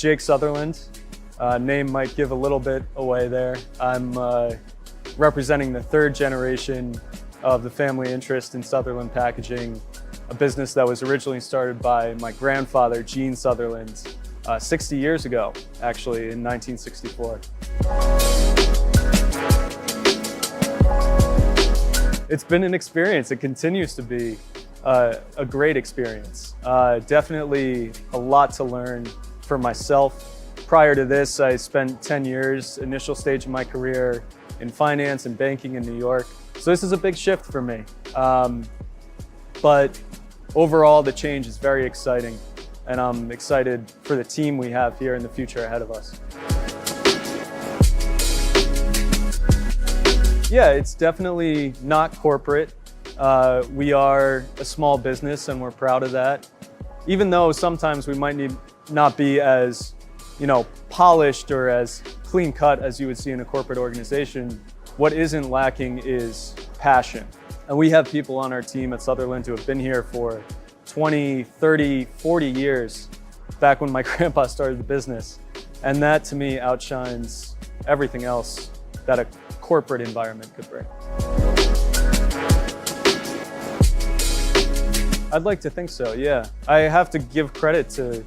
Jake Sutherland. Name might give a little bit away there. I'm representing the third generation of the family interest in Sutherland Packaging, a business that was originally started by my grandfather, Gene Sutherland, 60 years ago, actually, in 1964. It's been an experience. It continues to be a great experience. Definitely a lot to learn for myself. Prior to this, I spent 10 years, initial stage of my career, in finance and banking in New York. So this is a big shift for me. But overall, the change is very exciting, and I'm excited for the team we have here in the future ahead of us. Yeah, it's definitely not corporate. We are a small business and we're proud of that. Even though sometimes we might not be as, polished or as clean cut as you would see in a corporate organization, what isn't lacking is passion. And we have people on our team at Sutherland who have been here for 20, 30, 40 years, back when my grandpa started the business. And that to me outshines everything else that a corporate environment could bring. I'd like to think so, yeah. I have to give credit to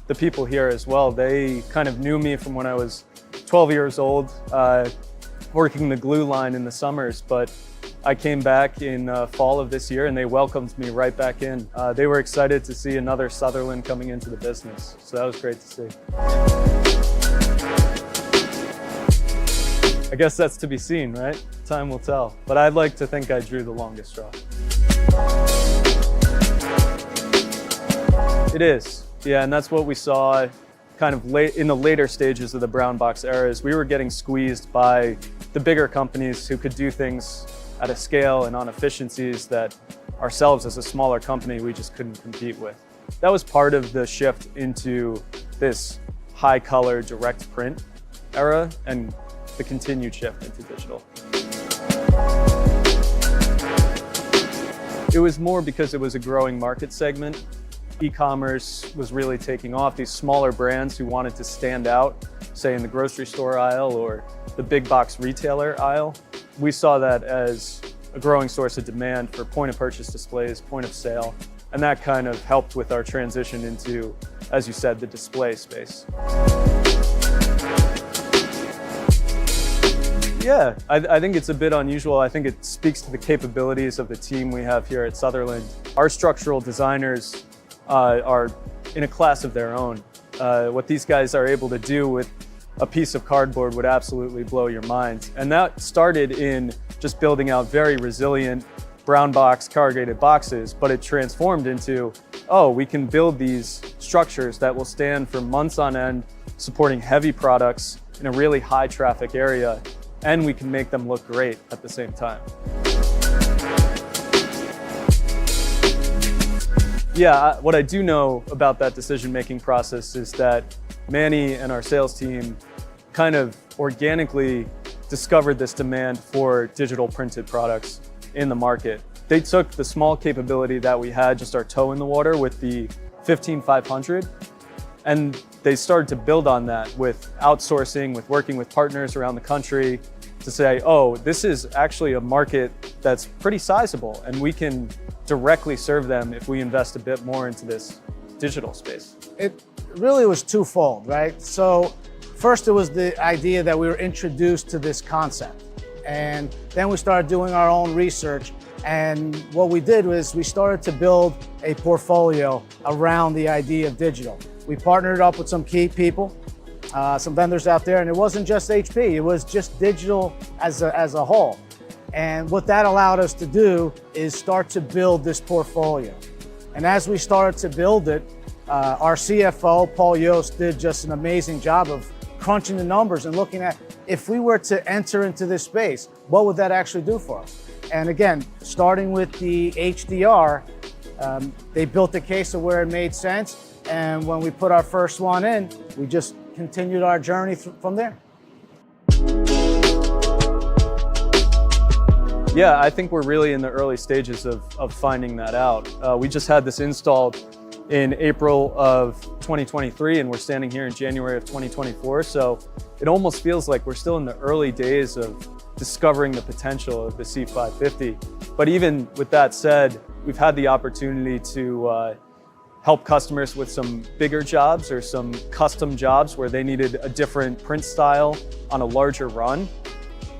the people here as well. They kind of knew me from when I was 12 years old, working the glue line in the summers, but I came back in fall of this year and they welcomed me right back in. They were excited to see another Sutherland coming into the business, so that was great to see. I guess that's to be seen, right? Time will tell. But I'd like to think I drew the longest straw. It is, yeah, and that's what we saw kind of late in the later stages of the brown box era. Is we were getting squeezed by the bigger companies who could do things at a scale and on efficiencies that ourselves as a smaller company, we just couldn't compete with. That was part of the shift into this high color direct print era and the continued shift into digital. It was more because it was a growing market segment. E-commerce was really taking off. These smaller brands who wanted to stand out, say in the grocery store aisle or the big box retailer aisle. We saw that as a growing source of demand for point of purchase displays, point of sale, and that kind of helped with our transition into, as you said, the display space. Yeah, I think it's a bit unusual. I think it speaks to the capabilities of the team we have here at Sutherland. Our structural designers are in a class of their own. What these guys are able to do with a piece of cardboard would absolutely blow your mind. And that started in just building out very resilient brown box corrugated boxes, but it transformed into, oh, we can build these structures that will stand for months on end, supporting heavy products in a really high traffic area, and we can make them look great at the same time. Yeah, what I do know about that decision-making process is that Manny and our sales team kind of organically discovered this demand for digital printed products in the market. They took the small capability that we had, just our toe in the water with the 15500, and they started to build on that with outsourcing, with working with partners around the country to say, oh, this is actually a market that's pretty sizable and we can directly serve them if we invest a bit more into this digital space. It really was twofold, right? So first it was the idea that we were introduced to this concept, and then we started doing our own research, and what we did was we started to build a portfolio around the idea of digital. We partnered up with some key people, some vendors out there, and it wasn't just HP, it was just digital as a whole. And what that allowed us to do is start to build this portfolio. And as we started to build it, our CFO, Paul Yost, did just an amazing job of crunching the numbers and looking at, if we were to enter into this space, what would that actually do for us? And again, starting with the HDR, they built the case of where it made sense. And when we put our first one in, we just continued our journey from there. Yeah, I think we're really in the early stages of finding that out. We just had this installed in April of 2023, and we're standing here in January of 2024. So it almost feels like we're still in the early days of discovering the potential of the C550. But even with that said, we've had the opportunity to help customers with some bigger jobs or some custom jobs where they needed a different print style on a larger run.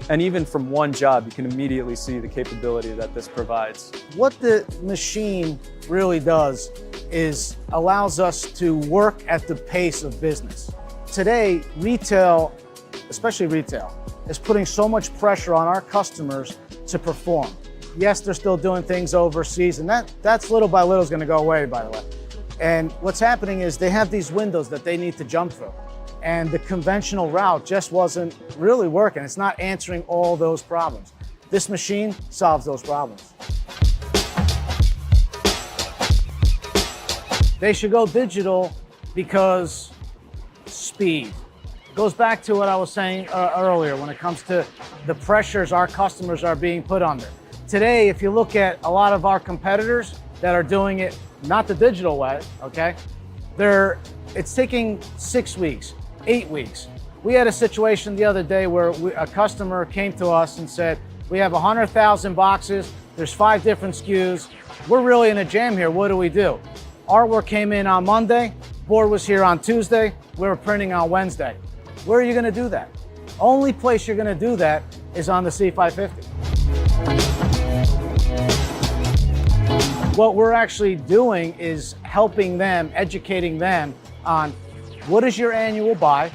And even from one job, you can immediately see the capability that this provides. What the machine really does is allows us to work at the pace of business. Today, retail, especially retail, is putting so much pressure on our customers to perform. Yes, they're still doing things overseas, and that's little by little is going to go away, by the way. And what's happening is they have these windows that they need to jump through. And the conventional route just wasn't really working. It's not answering all those problems. This machine solves those problems. They should go digital because speed. It goes back to what I was saying earlier when it comes to the pressures our customers are being put under. Today, if you look at a lot of our competitors that are doing it not the digital way, okay? It's taking 6 weeks, 8 weeks. We had a situation the other day where a customer came to us and said, we have 100,000 boxes, there's 5 different SKUs, we're really in a jam here, what do we do? Artwork came in on Monday, board was here on Tuesday, we were printing on Wednesday. Where are you gonna do that? Only place you're gonna do that is on the C550. What we're actually doing is helping them, educating them on what is your annual buy,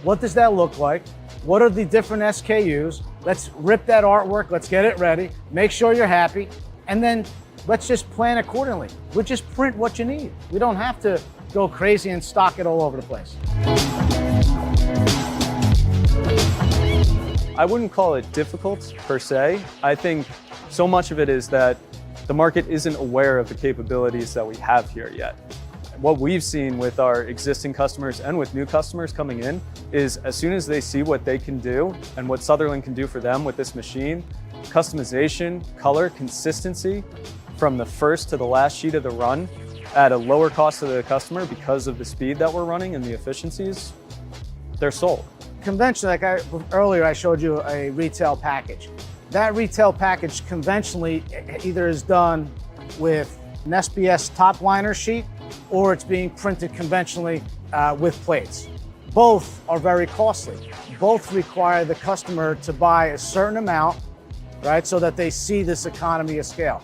what does that look like, what are the different SKUs, let's rip that artwork, let's get it ready, make sure you're happy, and then let's just plan accordingly. We'll just print what you need. We don't have to go crazy and stock it all over the place. I wouldn't call it difficult per se. I think so much of it is that the market isn't aware of the capabilities that we have here yet. What we've seen with our existing customers and with new customers coming in is as soon as they see what they can do and what Sutherland can do for them with this machine, customization, color, consistency from the first to the last sheet of the run at a lower cost to the customer because of the speed that we're running and the efficiencies, they're sold. Conventionally, earlier I showed you a retail package. That retail package conventionally either is done with an SBS top liner sheet or it's being printed conventionally with plates. Both are very costly. Both require the customer to buy a certain amount, right, so that they see this economy of scale.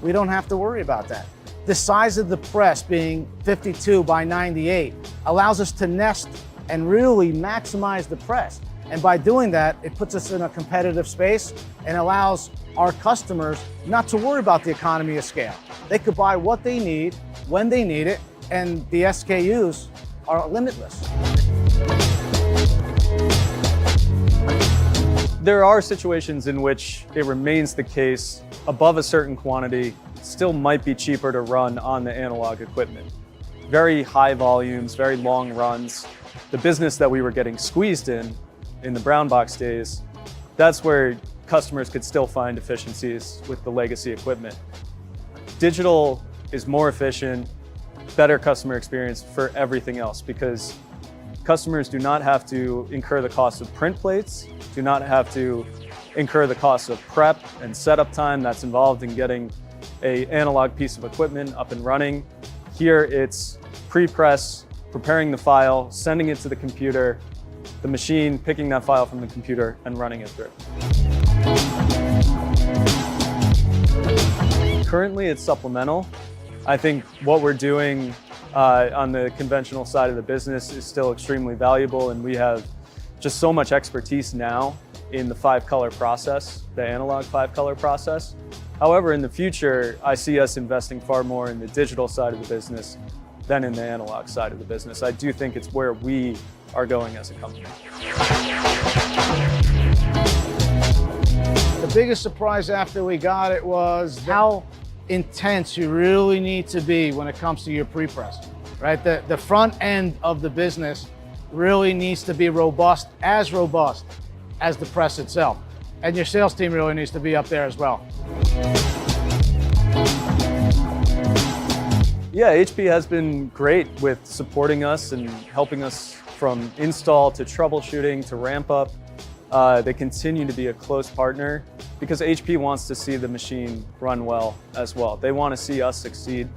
We don't have to worry about that. The size of the press being 52 by 98 allows us to nest and really maximize the press. And by doing that, it puts us in a competitive space and allows our customers not to worry about the economy of scale. They could buy what they need, when they need it, and the SKUs are limitless. There are situations in which it remains the case above a certain quantity, still might be cheaper to run on the analog equipment. Very high volumes, very long runs. The business that we were getting squeezed in the brown box days, that's where customers could still find efficiencies with the legacy equipment. Digital is more efficient, better customer experience for everything else because customers do not have to incur the cost of print plates, do not have to incur the cost of prep and setup time that's involved in getting an analog piece of equipment up and running. Here it's pre-press, preparing the file, sending it to the computer, the machine picking that file from the computer and running it through. Currently it's supplemental. I think what we're doing on the conventional side of the business is still extremely valuable, and we have just so much expertise now in the 5-color process, the analog 5-color process. However, in the future, I see us investing far more in the digital side of the business than in the analog side of the business. I do think it's where we are going as a company. The biggest surprise after we got it was how intense you really need to be when it comes to your pre-press, right? The front end of the business really needs to be robust as the press itself. And your sales team really needs to be up there as well. Yeah, HP has been great with supporting us and helping us from install to troubleshooting to ramp up. They continue to be a close partner because HP wants to see the machine run well as well. They want to see us succeed,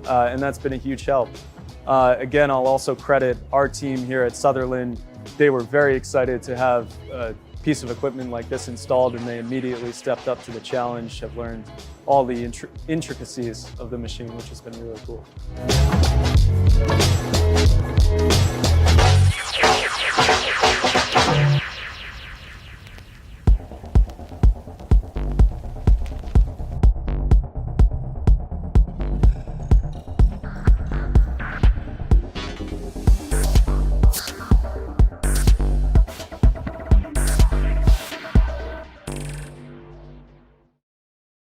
and that's been a huge help. Again, I'll also credit our team here at Sutherland. They were very excited to have a piece of equipment like this installed, and they immediately stepped up to the challenge, have learned all the intricacies of the machine, which has been really cool.